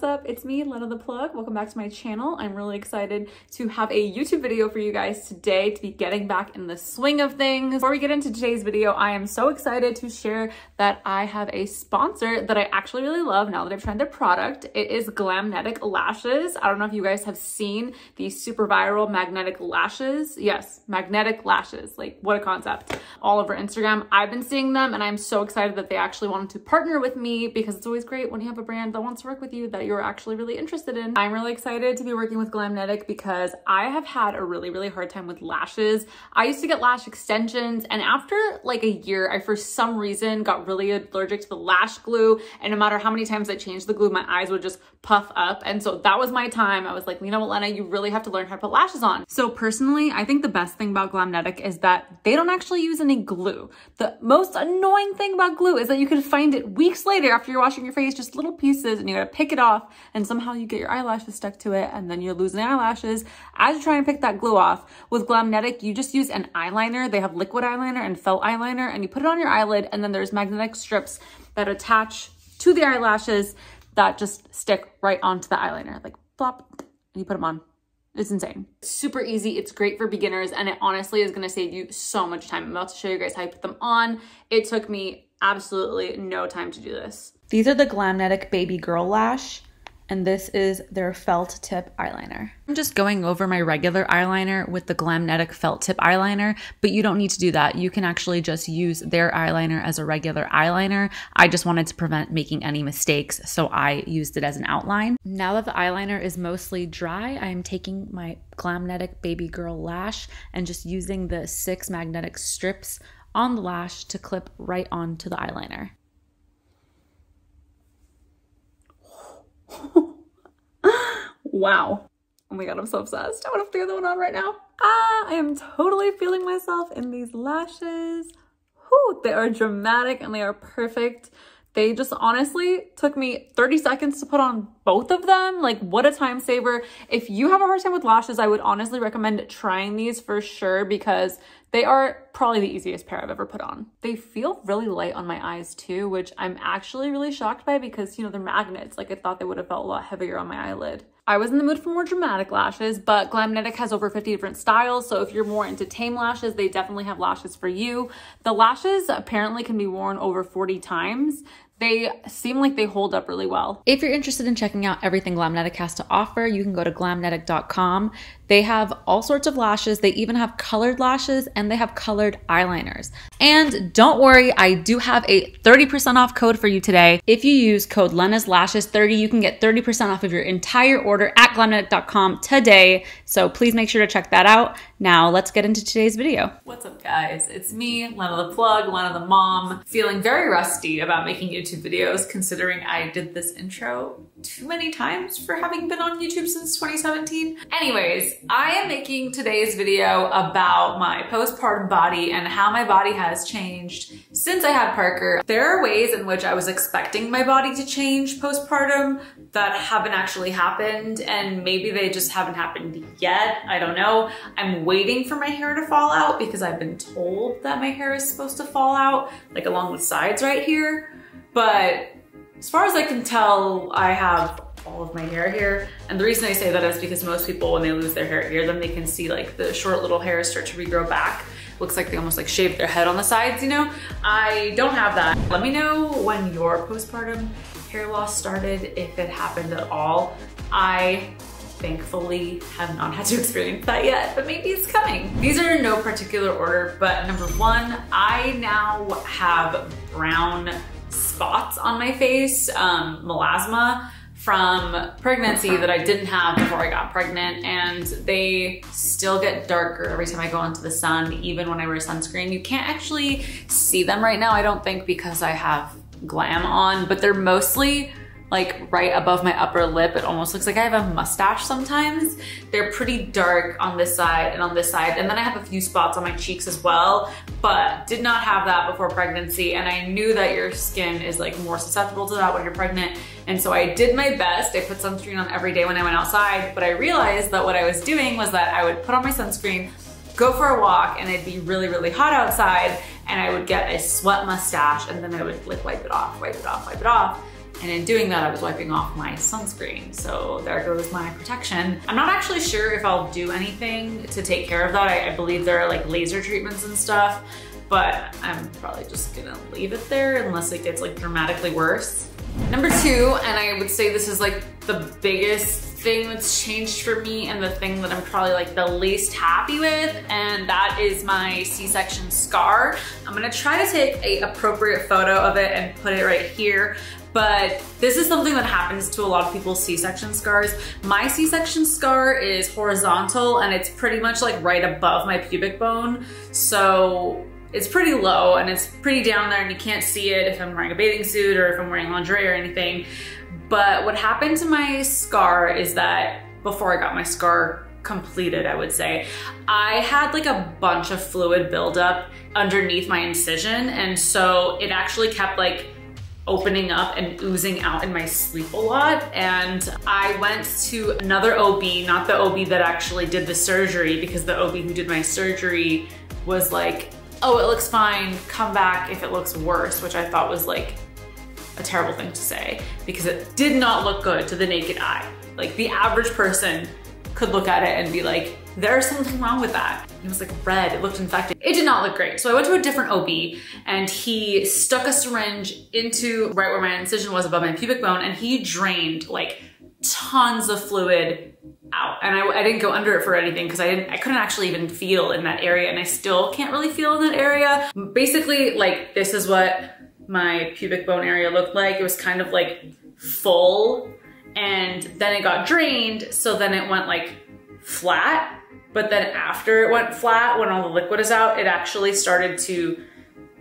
up? It's me, Lena the Plug. Welcome back to my channel. I'm really excited to have a YouTube video for you guys today to be getting back in the swing of things. Before we get into today's video, I am so excited to share that I have a sponsor that I actually really love now that I've tried their product. It is Glamnet lashes. I don't know if you guys have seen these super viral magnetic lashes. Yes, magnetic lashes. Like, what a concept. All over Instagram. I've been seeing them and I'm so excited that they actually wanted to partner with me because it's always great when you have a brand that wants to work with you that you're actually really interested in. I'm really excited to be working with Glamnet because I have had a really hard time with lashes. I used to get lash extensions and after like a year, I for some reason got really allergic to the lash glue, and no matter how many times I changed the glue, my eyes would just puff up. And so that was my time. I was like, Lena, you really have to learn how to put lashes on. So personally, I think the best thing about Glamnet is that they don't actually use any glue. The most annoying thing about glue is that you can find it weeks later after you're washing your face, just little pieces, and you gotta pick it off and somehow you get your eyelashes stuck to it and then you're losing eyelashes as you're trying to pick that glue off. With Glamnet, you just use an eyeliner. They have liquid eyeliner and felt eyeliner, and you put it on your eyelid, and then there's magnetic strips that attach to the eyelashes that just stick right onto the eyeliner, like plop, and you put them on. It's insane. It's super easy. It's great for beginners, and it honestly is gonna save you so much time. I'm about to show you guys how I put them on. It took me absolutely no time to do this. These are the Glamnet Baby Girl Lash, and this is their felt tip eyeliner. I'm just going over my regular eyeliner with the Glamnet felt tip eyeliner, but you don't need to do that. You can actually just use their eyeliner as a regular eyeliner. I just wanted to prevent making any mistakes, so I used it as an outline. Now that the eyeliner is mostly dry, I am taking my Glamnet Baby Girl Lash and just using the 6 magnetic strips on the lash to clip right onto the eyeliner. Wow. Oh my God, I'm so obsessed. I want to put the other one on right now. I am totally feeling myself in these lashes. Whew, they are dramatic and they are perfect. They just honestly took me 30 seconds to put on both of them. Like, what a time saver. If you have a hard time with lashes, I would honestly recommend trying these for sure because they are probably the easiest pair I've ever put on. They feel really light on my eyes too, which I'm actually really shocked by because, you know, they're magnets. Like, I thought they would have felt a lot heavier on my eyelid. I was in the mood for more dramatic lashes, but Glamnet has over 50 different styles. So if you're more into tame lashes, they definitely have lashes for you. The lashes apparently can be worn over 40 times. They seem like they hold up really well. If you're interested in checking out everything Glamnet has to offer, you can go to glamnet.com. They have all sorts of lashes. They even have colored lashes and they have colored eyeliners. And don't worry, I do have a 30% off code for you today. If you use code LENASLASHES30, you can get 30% off of your entire order at glamnet.com today. So please make sure to check that out. Now let's get into today's video. What's up guys? It's me, Lena the Plug, Lena the Mom, feeling very rusty about making YouTube videos considering I did this intro too many times for having been on YouTube since 2017. Anyways, I am making today's video about my postpartum body and how my body has changed since I had Parker. There are ways in which I was expecting my body to change postpartum that haven't actually happened, and maybe they just haven't happened yet. I don't know. I'm waiting for my hair to fall out because I've been told that my hair is supposed to fall out, like along the sides right here. But as far as I can tell, I have all of my hair here. And the reason I say that is because most people, when they lose their hair here, then they can see like the short little hairs start to regrow back. Looks like they almost like shaved their head on the sides, you know? I don't have that. Let me know when your postpartum hair loss started, if it happened at all. I thankfully have not had to experience that yet, but maybe it's coming. These are in no particular order, but number 1, I now have brown spots on my face, melasma from pregnancy that I didn't have before I got pregnant, and they still get darker every time I go into the sun, even when I wear sunscreen. You can't actually see them right now, I don't think, because I have glam on, but they're mostly like right above my upper lip. It almost looks like I have a mustache sometimes. They're pretty dark on this side and on this side. And then I have a few spots on my cheeks as well, but did not have that before pregnancy. And I knew that your skin is like more susceptible to that when you're pregnant. And so I did my best. I put sunscreen on every day when I went outside, but I realized that what I was doing was that I would put on my sunscreen, go for a walk, and it'd be really hot outside, and I would get a sweat mustache, and then I would like wipe it off, wipe it off, wipe it off. And in doing that, I was wiping off my sunscreen. So there goes my protection. I'm not actually sure if I'll do anything to take care of that. I believe there are like laser treatments and stuff, but I'm probably just gonna leave it there unless it gets like dramatically worse. Number 2, and I would say this is like the biggest thing that's changed for me and the thing that I'm probably like the least happy with, and that is my C-section scar. I'm gonna try to take an appropriate photo of it and put it right here. But this is something that happens to a lot of people's C-section scars. My C-section scar is horizontal and it's pretty much like right above my pubic bone. So it's pretty low and it's pretty down there and you can't see it if I'm wearing a bathing suit or if I'm wearing lingerie or anything. But what happened to my scar is that before I got my scar completed, I would say, I had like a bunch of fluid buildup underneath my incision. And so it actually kept like opening up and oozing out in my sleep a lot. And I went to another OB, not the OB that actually did the surgery, because the OB who did my surgery was like, oh, it looks fine, come back if it looks worse, which I thought was like a terrible thing to say because it did not look good to the naked eye. Like the average person could look at it and be like, there's something wrong with that. It was like red, it looked infected. It did not look great. So I went to a different OB and he stuck a syringe into right where my incision was above my pubic bone and he drained like tons of fluid out. And I didn't go under it for anything because I couldn't actually even feel in that area, and I still can't really feel in that area. Basically, like this is what my pubic bone area looked like. It was kind of like full and then it got drained. So then it went like flat, but then after it went flat, when all the liquid is out, it actually started to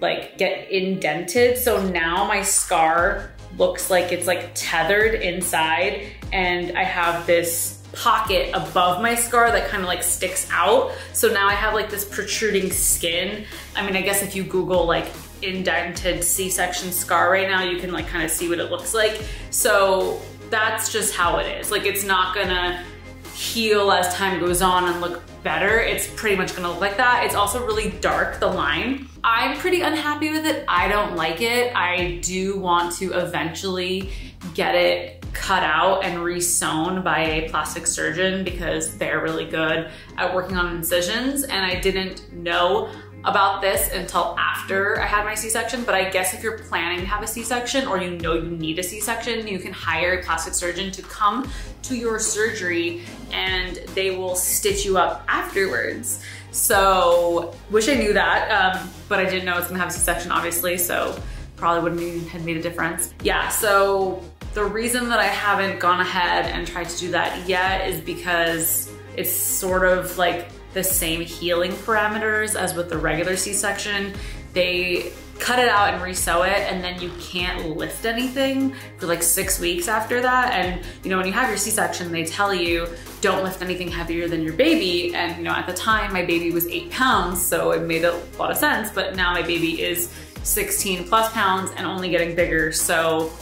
like get indented. So now my scar looks like it's like tethered inside and I have this pocket above my scar that kind of like sticks out. So now I have like this protruding skin. I mean, I guess if you Google like indented C-section scar right now, you can like kind of see what it looks like. So that's just how it is. Like it's not gonna heal as time goes on and look better. It's pretty much gonna look like that. It's also really dark, the line. I'm pretty unhappy with it. I don't like it. I do want to eventually get it cut out and re-sewn by a plastic surgeon because they're really good at working on incisions. And I didn't know about this until after I had my C-section, but I guess if you're planning to have a C-section or you know you need a C-section, you can hire a plastic surgeon to come to your surgery and they will stitch you up afterwards. So, wish I knew that, but I didn't know I was gonna have a C-section obviously, so probably wouldn't have made a difference. Yeah, so the reason that I haven't gone ahead and tried to do that yet is because it's sort of like the same healing parameters as with the regular C-section. They cut it out and re-sew it, and then you can't lift anything for like 6 weeks after that. And you know, when you have your C-section, they tell you don't lift anything heavier than your baby. And you know, at the time my baby was 8 pounds, so it made a lot of sense. But now my baby is 16 plus pounds and only getting bigger. So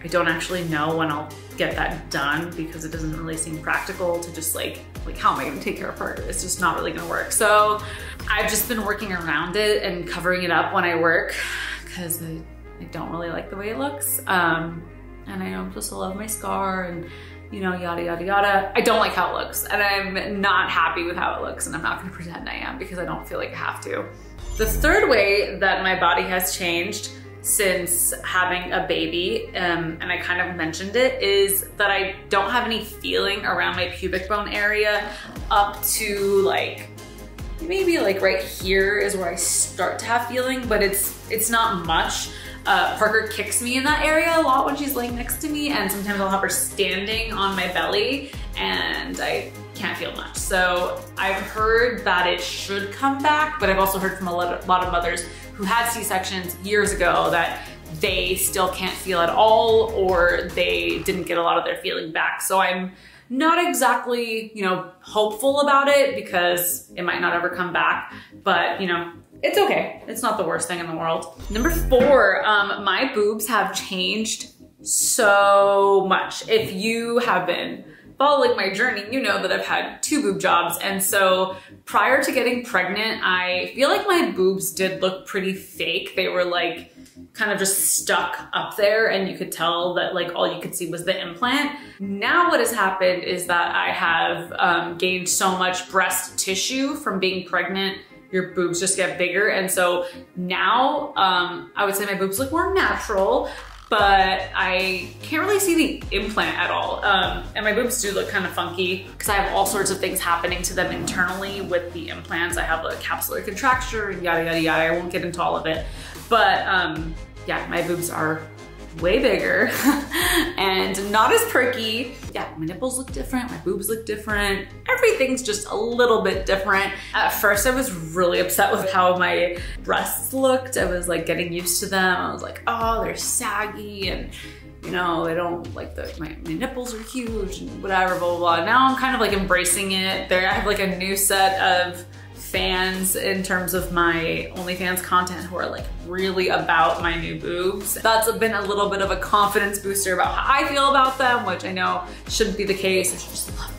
I don't actually know when I'll get that done because it doesn't really seem practical to just like how am I gonna take care of her? It's just not really gonna work. So I've just been working around it and covering it up when I work because I don't really like the way it looks. And I know I'm supposed to love my scar and you know, yada, yada, yada. I don't like how it looks and I'm not happy with how it looks, and I'm not gonna pretend I am because I don't feel like I have to. The third way that my body has changed since having a baby, and I kind of mentioned it, is that I don't have any feeling around my pubic bone area up to like, maybe like right here is where I start to have feeling, but it's not much. Parker kicks me in that area a lot when she's laying next to me, and sometimes I'll have her standing on my belly and I can't feel much. So I've heard that it should come back, but I've also heard from a lot of mothers who had C-sections years ago that they still can't feel at all, or they didn't get a lot of their feeling back. So I'm not exactly, you know, hopeful about it because it might not ever come back, but you know, it's okay. It's not the worst thing in the world. Number 4, my boobs have changed so much. If you have been following my journey, you know that I've had 2 boob jobs. And so prior to getting pregnant, I feel like my boobs did look pretty fake. They were like kind of just stuck up there, and you could tell that like all you could see was the implant. Now what has happened is that I have gained so much breast tissue from being pregnant. Your boobs just get bigger. And so now I would say my boobs look more natural, but I can't really see the implant at all. And my boobs do look kind of funky because I have all sorts of things happening to them internally with the implants. I have a capsular contracture and yada, yada, yada. I won't get into all of it. But yeah, my boobs are way bigger and not as perky. Yeah, my nipples look different, my boobs look different. Everything's just a little bit different. At first I was really upset with how my breasts looked. I was like getting used to them. I was like, oh, they're saggy and you know, I don't like my nipples are huge and whatever, blah, blah, blah. Now I'm kind of like embracing it. I have like a new set of fans in terms of my OnlyFans content who are like really about my new boobs. That's been a little bit of a confidence booster about how I feel about them, which I know shouldn't be the case. I should just love myself.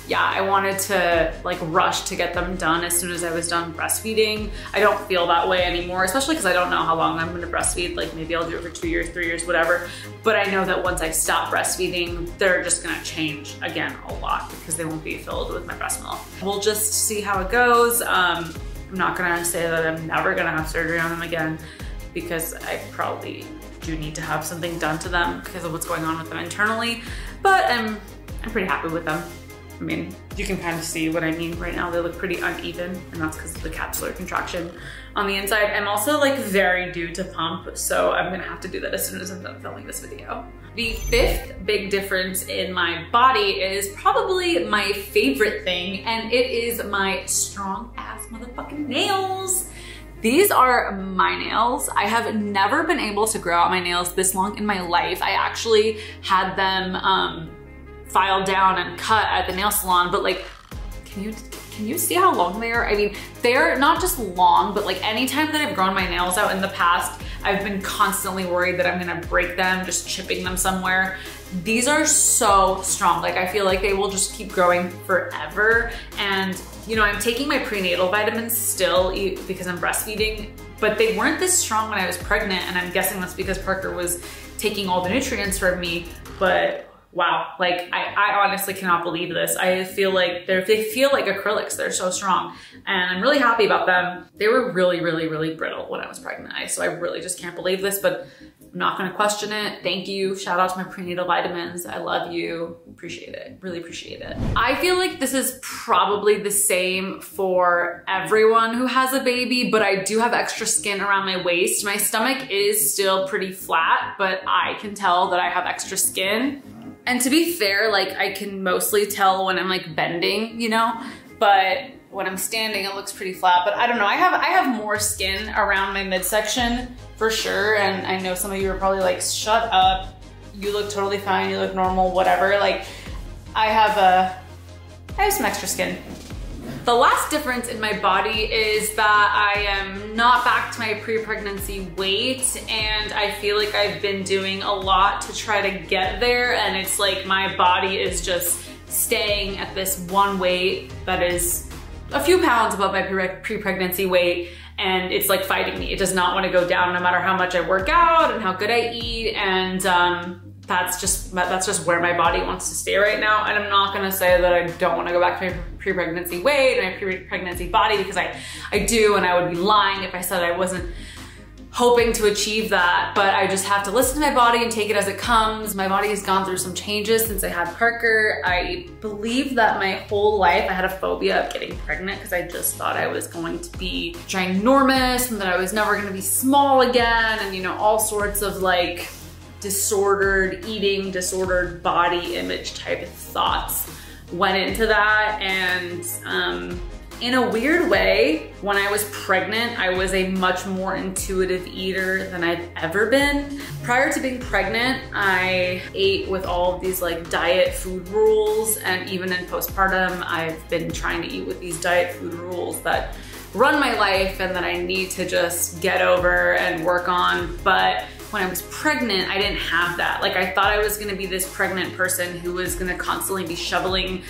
Yeah, I wanted to like rush to get them done as soon as I was done breastfeeding. I don't feel that way anymore, especially because I don't know how long I'm gonna breastfeed. Like maybe I'll do it for 2 years, 3 years, whatever. But I know that once I stop breastfeeding, they're just gonna change again a lot because they won't be filled with my breast milk. We'll just see how it goes. I'm not gonna say that I'm never gonna have surgery on them again because I probably do need to have something done to them because of what's going on with them internally. But I'm pretty happy with them. I mean, you can kind of see what I mean right now. They look pretty uneven, and that's because of the capsular contraction on the inside. I'm also like very due to pump, so I'm gonna have to do that as soon as I'm done filming this video. The 5th big difference in my body is probably my favorite thing, and it is my strong ass motherfucking nails. These are my nails. I have never been able to grow out my nails this long in my life. I actually had them filed down and cut at the nail salon, but like, can you see how long they are? I mean, they're not just long, but like anytime that I've grown my nails out in the past, I've been constantly worried that I'm gonna break them, just chipping them somewhere. These are so strong. Like I feel like they will just keep growing forever. And you know, I'm taking my prenatal vitamins still because I'm breastfeeding, but they weren't this strong when I was pregnant. And I'm guessing that's because Parker was taking all the nutrients from me, but wow, like I honestly cannot believe this. I feel like they feel like acrylics. They're so strong and I'm really happy about them. They were really, really, really brittle when I was pregnant. So I really just can't believe this, but I'm not gonna question it. Thank you. Shout out to my prenatal vitamins. I love you. Appreciate it. Really appreciate it. I feel like this is probably the same for everyone who has a baby, but I do have extra skin around my waist. My stomach is still pretty flat, but I can tell that I have extra skin. And to be fair, like I can mostly tell when I'm like bending, you know, but when I'm standing, it looks pretty flat. But I don't know, I have more skin around my midsection for sure. And I know some of you are probably like, shut up, you look totally fine, you look normal, whatever. Like I have some extra skin. The last difference in my body is that I am not back to my pre-pregnancy weight, and I feel like I've been doing a lot to try to get there, and it's like my body is just staying at this one weight that is a few pounds above my pre-pregnancy weight, and it's like fighting me. It does not want to go down no matter how much I work out and how good I eat, and that's just where my body wants to stay right now. And I'm not gonna say that I don't wanna go back to my pre-pregnancy weight and my pre-pregnancy body, because I do, and I would be lying if I said I wasn't hoping to achieve that. But I just have to listen to my body and take it as it comes. My body has gone through some changes since I had Parker. I believe that my whole life I had a phobia of getting pregnant because I just thought I was going to be ginormous and that I was never gonna be small again, and you know, all sorts of like disordered eating, disordered body image type of thoughts went into that. And in a weird way, when I was pregnant, I was a much more intuitive eater than I've ever been. Prior to being pregnant, I ate with all of these like diet food rules, and even in postpartum, I've been trying to eat with these diet food rules that run my life and that I need to just get over and work on. But when I was pregnant, I didn't have that. Like I thought I was gonna be this pregnant person who was gonna constantly be shoveling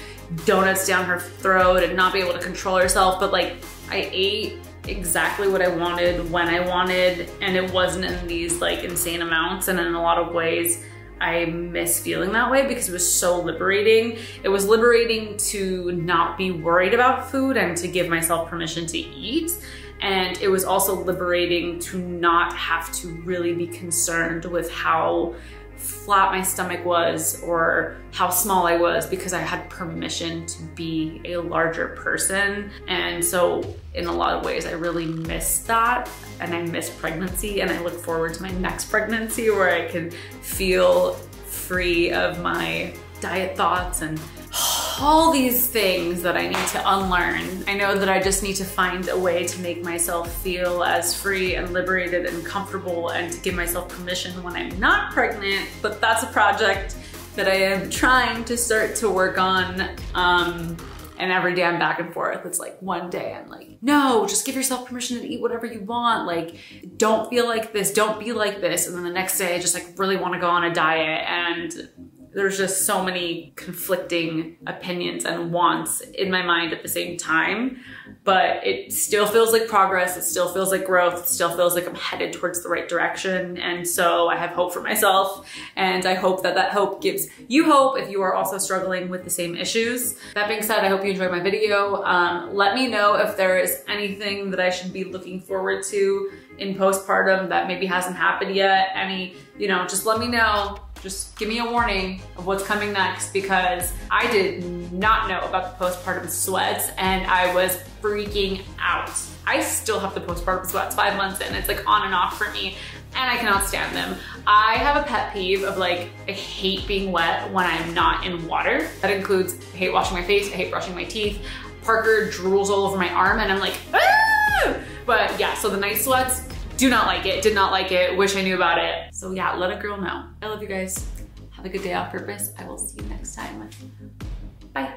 donuts down her throat and not be able to control herself. But like I ate exactly what I wanted when I wanted, and it wasn't in these like insane amounts. And in a lot of ways, I miss feeling that way because it was so liberating. It was liberating to not be worried about food and to give myself permission to eat. And it was also liberating to not have to really be concerned with how flat my stomach was or how small I was, because I had permission to be a larger person. And so in a lot of ways, I really miss that, and I miss pregnancy, and I look forward to my next pregnancy where I can feel free of my diet thoughts and all these things that I need to unlearn. I know that I just need to find a way to make myself feel as free and liberated and comfortable, and to give myself permission when I'm not pregnant. But that's a project that I am trying to start to work on. And every day I'm back and forth. It's like one day I'm like, no, just give yourself permission to eat whatever you want. Like, don't feel like this, don't be like this. And then the next day I just like really want to go on a diet, and there's just so many conflicting opinions and wants in my mind at the same time. But it still feels like progress. It still feels like growth. It still feels like I'm headed towards the right direction. And so I have hope for myself. And I hope that that hope gives you hope if you are also struggling with the same issues. That being said, I hope you enjoyed my video. Let me know if there is anything that I should be looking forward to in postpartum that maybe hasn't happened yet. Just let me know. Just give me a warning of what's coming next, because I did not know about the postpartum sweats and I was freaking out. I still have the postpartum sweats 5 months in. It's like on and off for me, and I cannot stand them. I have a pet peeve of like, I hate being wet when I'm not in water. That includes, I hate washing my face, I hate brushing my teeth. Parker drools all over my arm and I'm like, ah! But yeah, so the night sweats, do not like it, did not like it, wish I knew about it. So yeah, let a girl know. I love you guys. Have a good day on purpose. I will see you next time. Bye.